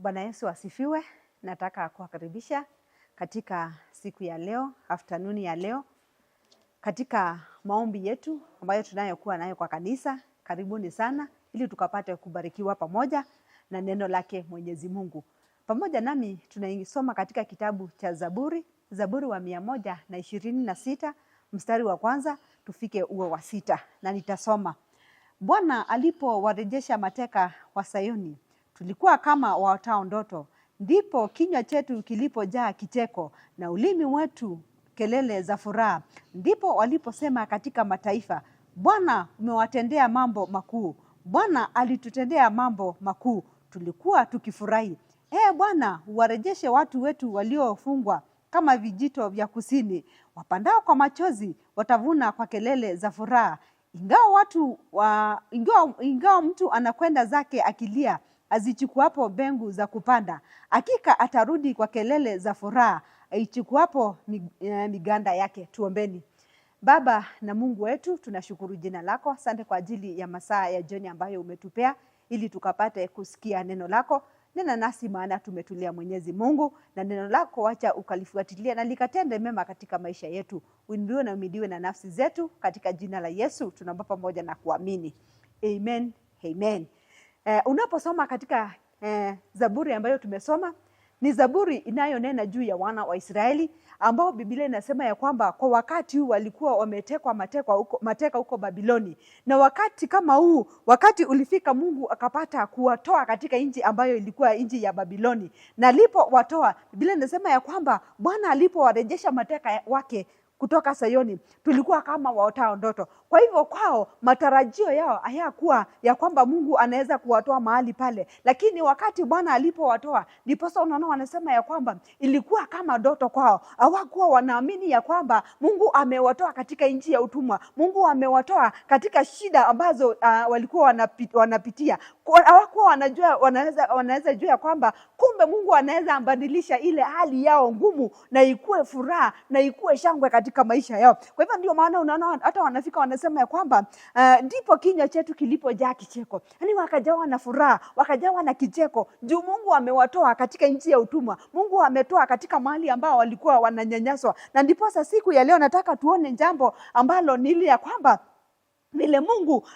Bwana Yesu asifiwe. Nataka kuwakaribisha katika siku ya leo, afternoon ya leo, katika maombi yetu ambayo tunayokuwa nayo kwa kanisa. Karibuni sana ili tukapate kubarikiwa pamoja na neno lake Mwenyezi Mungu. Pamoja nami tunaisoma katika kitabu cha Zaburi wa 126 mstari wa kwanza tufike uwe wa 6, na nitasoma. Bwana alipowarejesha mateka wa Sayuni, tulikuwa kama waotao ndoto. Ndipo kinywa chetu kilipojaa kicheko na ulimi wetu kelele za furaha. Ndipo waliposema katika mataifa, Bwana umewatendea mambo makuu. Bwana alitutendea mambo makuu. Tulikuwa tukifurahi. Bwana, uwarejeshe watu wetu waliofungwa kama vijito vya kusini. Wapandao kwa machozi watavuna kwa kelele za furaha. Ingawa mtu anakwenda zake akilia, azichukuapo mbegu za kupanda, hakika atarudi kwa kelele za furaha, aichukuapo miganda yake. Tuombeni. Baba na Mungu wetu, tunashukuru jina lako. Asante kwa ajili ya masaa ya jioni ambayo umetupea ili tukapate kusikia neno lako. Nena nasi maana tumetulia Mwenyezi Mungu, na neno lako wacha ukalifuatilia na likatende mema katika maisha yetu. Uinuliwe na umidiwe na nafsi zetu katika jina la Yesu tunaomba pamoja na kuamini. Amen. Amen. Unaposoma katika Zaburi ambayo tumesoma, ni Zaburi inayonena juu ya wana wa Israeli ambao Biblia inasema ya kwamba kwa wakati huu walikuwa wametekwa mateka huko Babiloni. Na wakati kama huu, wakati ulifika, Mungu akapata kuwatoa katika nchi ambayo ilikuwa nchi ya Babiloni. Na alipowatoa, Biblia inasema ya kwamba Bwana alipowarejesha mateka wake kutoka Sayuni, tulikuwa kama waotao ndoto. Kwa hivyo kwao matarajio yao hayakuwa ya kwamba Mungu anaweza kuwatoa mahali pale. Lakini wakati Bwana alipowatoa, ndipo sasa unaona wanasema ya kwamba ilikuwa kama ndoto kwao. Hawakuwa wanaamini ya kwamba Mungu amewatoa katika nchi ya utumwa. Mungu amewatoa katika shida ambazo walikuwa wanapitia. Hawakuwa wanaweza jua ya kwamba kumbe Mungu anaweza ambadilisha ile hali yao ngumu na ikue furaha na ikue shangwe katika maisha yao. Kwa hivyo ndio maana unaona hata wanafika wanasema ya kwamba ndipo kinywa chetu kilipojaa kicheko. Yaani wakajawa na furaha, wakajawa na kicheko juu Mungu amewatoa katika nchi ya utumwa. Mungu ametoa katika mahali ambao walikuwa wananyanyaswa. Na ndipo sasa siku ya leo nataka tuone jambo ambalo ni ile ya kwamba vile Mungu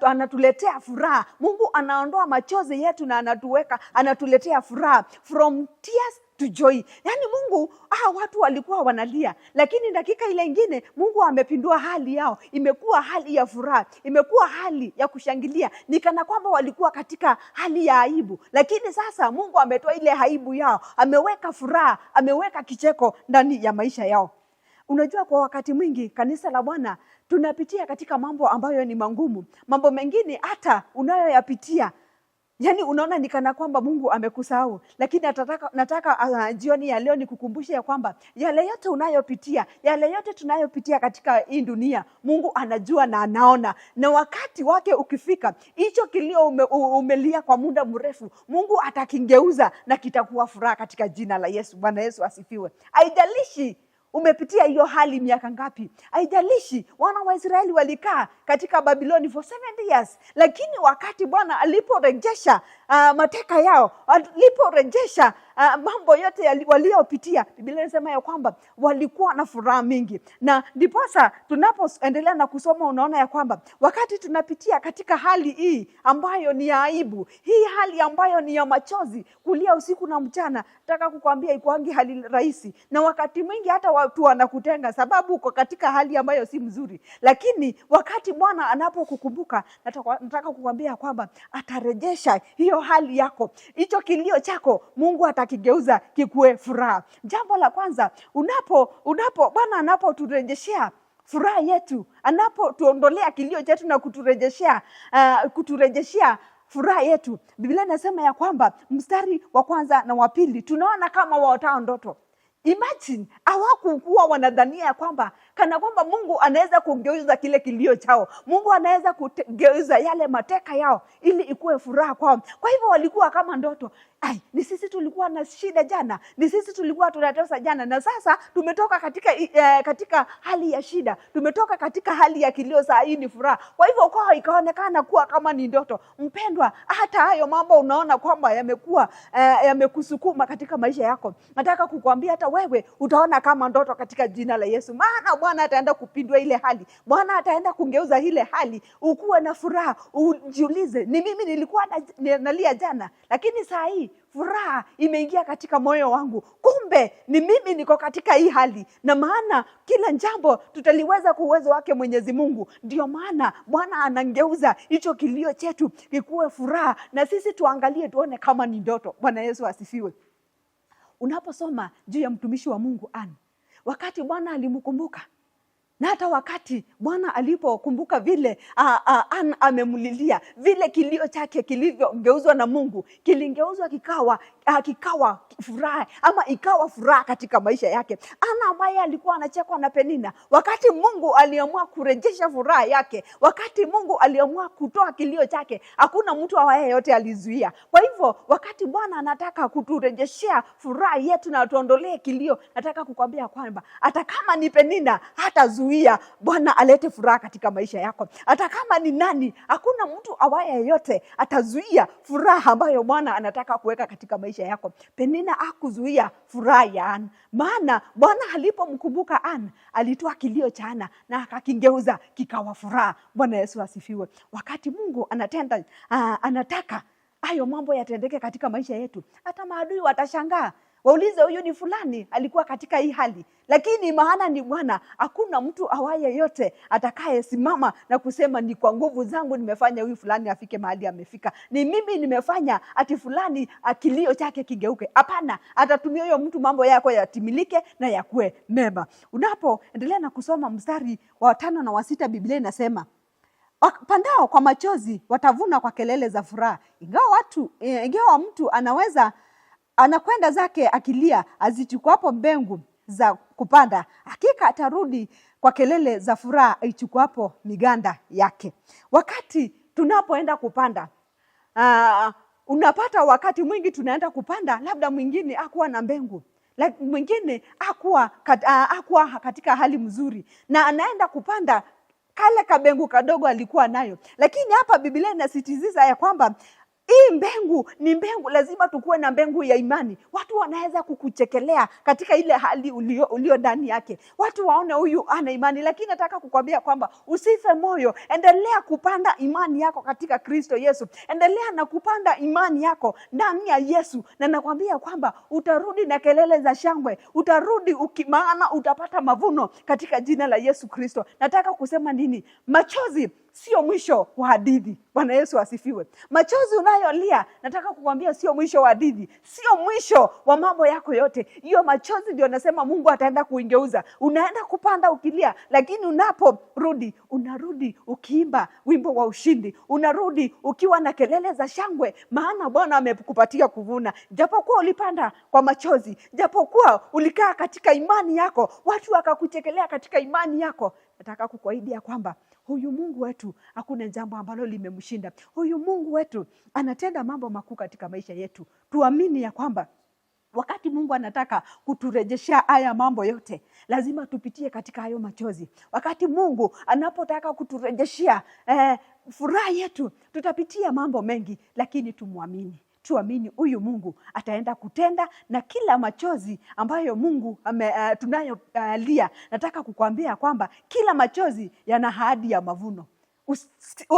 anatuletea furaha. Mungu anaondoa machozi yetu na anatuletea furaha, from tears to joy. Yaani Mungu, watu walikuwa wanalia, lakini dakika ile nyingine Mungu amepindua hali yao. Imekuwa hali ya furaha, imekuwa hali ya kushangilia. Ni kana kwamba walikuwa katika hali ya aibu, lakini sasa Mungu ametoa ile aibu yao, ameweka furaha, ameweka kicheko ndani ya maisha yao. Unajua, kwa wakati mwingi kanisa la Bwana tunapitia katika mambo ambayo ni magumu. Mambo mengine hata unayoyapitia, yaani unaona ni kana kwamba Mungu amekusahau. Lakini nataka jioni ya leo nikukumbushe ya kwamba yale yote unayopitia, yale yote tunayopitia katika hii dunia, Mungu anajua na anaona. Na wakati wake ukifika, hicho kilio umelia kwa muda mrefu, Mungu atakingeuza na kitakuwa furaha katika jina la Yesu. Bwana Yesu asifiwe. Haijalishi umepitia hiyo hali miaka ngapi. Haijalishi wana wa Israeli walikaa katika Babiloni for 70 years. Lakini wakati Bwana aliporejesha mateka yao, aliporejesha mambo yote waliopitia, Biblia inasema ya kwamba walikuwa na furaha mingi. Na ndiposa tunapoendelea na kusoma unaona ya kwamba wakati tunapitia katika hali hii ambayo ni ya aibu, hii hali ambayo ni ya machozi, kulia usiku na mchana, nataka kukwambia ikuangi hali rahisi. Na wakati mwingi hata watu wanakutenga sababu uko katika hali ambayo si mzuri. Lakini wakati Bwana anapokukumbuka, nataka kukwambia kwamba atarejesha hiyo hali yako. Hicho kilio chako Mungu atakigeuza kikuwe furaha. Jambo la kwanza, Bwana anapoturejeshea furaha yetu, anapotuondolea kilio chetu na kuturejeshea furaha yetu, Biblia inasema ya kwamba mstari wa kwanza na wa pili tunaona kama waotao ndoto. Imagine, hawakuwa wanadhania ya kwamba kana kwamba Mungu anaweza kugeuza kile kilio chao. Mungu anaweza kugeuza yale mateka yao ili ikuwe furaha kwao. Kwa hivyo walikuwa kama ndoto. Ni sisi tulikuwa na shida jana, ni sisi tulikuwa tunatesa jana, na sasa tumetoka katika hali ya shida, tumetoka katika hali ya kilio, saa hii ni furaha. Kwa hivyo kwao ikaonekana kuwa kama ni ndoto. Mpendwa, hata hayo mambo unaona kwamba yamekuwa yamekusukuma katika maisha yako, nataka kukuambia hata wewe utaona kama ndoto katika jina la Yesu. Maana Bwana ataenda kupindua ile hali, Bwana ataenda kungeuza ile hali, ukuwe na furaha. Ujiulize, ni mimi nilikuwa nalia jana, lakini saa hii furaha imeingia katika moyo wangu. Kumbe ni mimi niko katika hii hali, na maana kila jambo tutaliweza kwa uwezo wake Mwenyezi Mungu. Ndio maana Bwana anangeuza hicho kilio chetu kikuwe furaha, na sisi tuangalie tuone kama ni ndoto. Bwana Yesu asifiwe. Unaposoma juu ya mtumishi wa Mungu Ana, wakati Bwana alimkumbuka, na hata wakati Bwana alipokumbuka vile Ana amemlilia, vile kilio chake kilivyogeuzwa na Mungu, kilingeuzwa kikawa furaha, ama ikawa furaha katika maisha yake. Ana ambaye alikuwa anachekwa na Penina, wakati Mungu aliamua kurejesha furaha yake, wakati Mungu aliamua kutoa kilio chake, hakuna mtu awaye yote alizuia. Kwa hivyo wakati Bwana anataka kuturejeshea furaha yetu na atuondolee kilio, nataka kukwambia kwamba hata kama ni Penina, hata Bwana alete furaha katika maisha yako. Hata kama ni nani, hakuna mtu awaye yote atazuia furaha ambayo Bwana anataka kuweka katika maisha yako. Penina hakuzuia furaha ya Ana, maana Bwana alipomkumbuka Ana, alitoa kilio cha Ana na akakigeuza kikawa furaha. Bwana Yesu asifiwe. Wakati Mungu anataka hayo mambo yatendeke katika maisha yetu, hata maadui watashangaa. Waulize, huyu ni fulani alikuwa katika hii hali, lakini maana ni Bwana. Hakuna mtu awaye yote atakaye simama na kusema ni kwa nguvu zangu nimefanya huyu fulani afike mahali amefika, ni mimi nimefanya ati fulani kilio chake kigeuke. Hapana, atatumia huyo mtu mambo yako yatimilike na yakuwe mema. Unapoendelea na kusoma mstari wa 5 na wa 6, Biblia inasema, pandao kwa machozi watavuna kwa kelele za furaha. Ingawa mtu anakwenda zake akilia, azichukuapo mbegu za kupanda, hakika atarudi kwa kelele za furaha aichukuapo miganda yake. Wakati tunapoenda kupanda, unapata wakati mwingi tunaenda kupanda, labda mwingine hakuwa na mbegu, mwingine hakuwa katika hali mzuri, na anaenda kupanda kale kabengu kadogo alikuwa nayo. Lakini hapa Biblia inasisitiza ya kwamba hii mbegu ni mbegu, lazima tukuwe na mbegu ya imani. Watu wanaweza kukuchekelea katika ile hali ulio ndani yake, watu waone huyu ana imani, lakini nataka kukwambia kwamba usife moyo. Endelea kupanda imani yako katika Kristo Yesu, endelea na kupanda imani yako ndani ya Yesu, na nakwambia kwamba utarudi na kelele za shangwe, utarudi maana utapata mavuno katika jina la Yesu Kristo. Nataka kusema nini? Machozi sio mwisho wa hadithi. Bwana Yesu asifiwe. Machozi unayolia, nataka kukwambia sio mwisho wa hadithi, sio mwisho wa mambo yako yote. Hiyo machozi ndio nasema Mungu ataenda kuingeuza. Unaenda kupanda ukilia, lakini unaporudi, unarudi ukiimba wimbo wa ushindi, unarudi ukiwa na kelele za shangwe, maana Bwana amekupatia kuvuna. Japokuwa ulipanda kwa machozi, japokuwa ulikaa katika imani yako, watu wakakuchekelea katika imani yako, nataka kukuahidia kwamba huyu Mungu wetu hakuna jambo ambalo limemshinda. Huyu Mungu wetu anatenda mambo makuu katika maisha yetu. Tuamini ya kwamba wakati Mungu anataka kuturejeshea haya mambo yote, lazima tupitie katika hayo machozi. Wakati Mungu anapotaka kuturejeshea furaha yetu, tutapitia mambo mengi, lakini tumwamini. Tuamini huyu Mungu ataenda kutenda, na kila machozi ambayo Mungu tunayolia, nataka kukwambia kwamba kila machozi yana ahadi ya mavuno.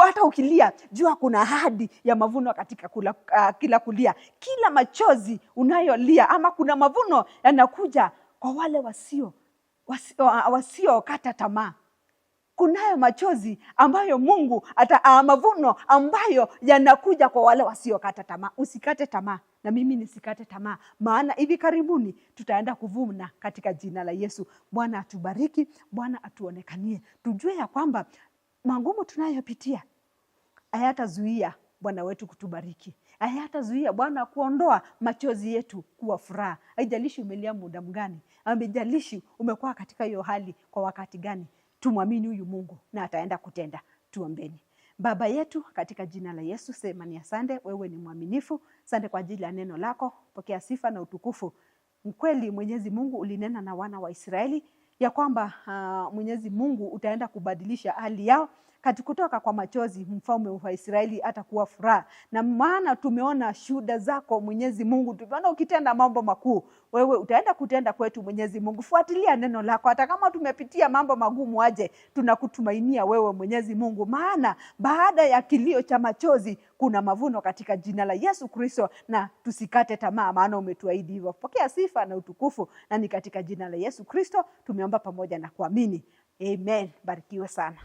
Hata ukilia, jua kuna ahadi ya mavuno katika kila kulia. Kila machozi unayolia, ama kuna mavuno yanakuja kwa wale wasio kata tamaa. Kunayo machozi ambayo Mungu mavuno ambayo yanakuja kwa wale wasiokata tamaa. Usikate tamaa, na mimi nisikate tamaa, maana hivi karibuni tutaenda kuvuna katika jina la Yesu. Bwana atubariki, Bwana atuonekanie. Tujue ya kwamba magumu tunayopitia hayatazuia Bwana wetu kutubariki. Hayatazuia Bwana kuondoa machozi yetu kuwa furaha. Haijalishi umelia muda mgani, haijalishi umekuwa katika hiyo hali kwa wakati gani. Tumwamini huyu Mungu na ataenda kutenda. Tuombeni. Baba yetu, katika jina la Yesu, sema ni asante, wewe ni mwaminifu. Asante kwa ajili ya neno lako. Pokea sifa na utukufu. Mkweli Mwenyezi Mungu ulinena na wana wa Israeli ya kwamba Mwenyezi Mungu utaenda kubadilisha hali yao kutoka kwa machozi, mfalme wa Israeli atakuwa furaha. Na maana tumeona shuhuda zako Mwenyezi Mungu, tumeona ukitenda mambo makuu. Wewe utaenda kutenda kwetu Mwenyezi Mungu. Fuatilia neno lako, hata kama tumepitia mambo magumu aje, tunakutumainia wewe Mwenyezi Mungu, maana baada ya kilio cha machozi kuna mavuno, katika jina la Yesu Kristo. Na tusikate tamaa, maana umetuahidi hivyo. Pokea sifa na utukufu, na ni katika jina la Yesu Kristo tumeomba pamoja na kuamini. Amen. Barikiwe sana.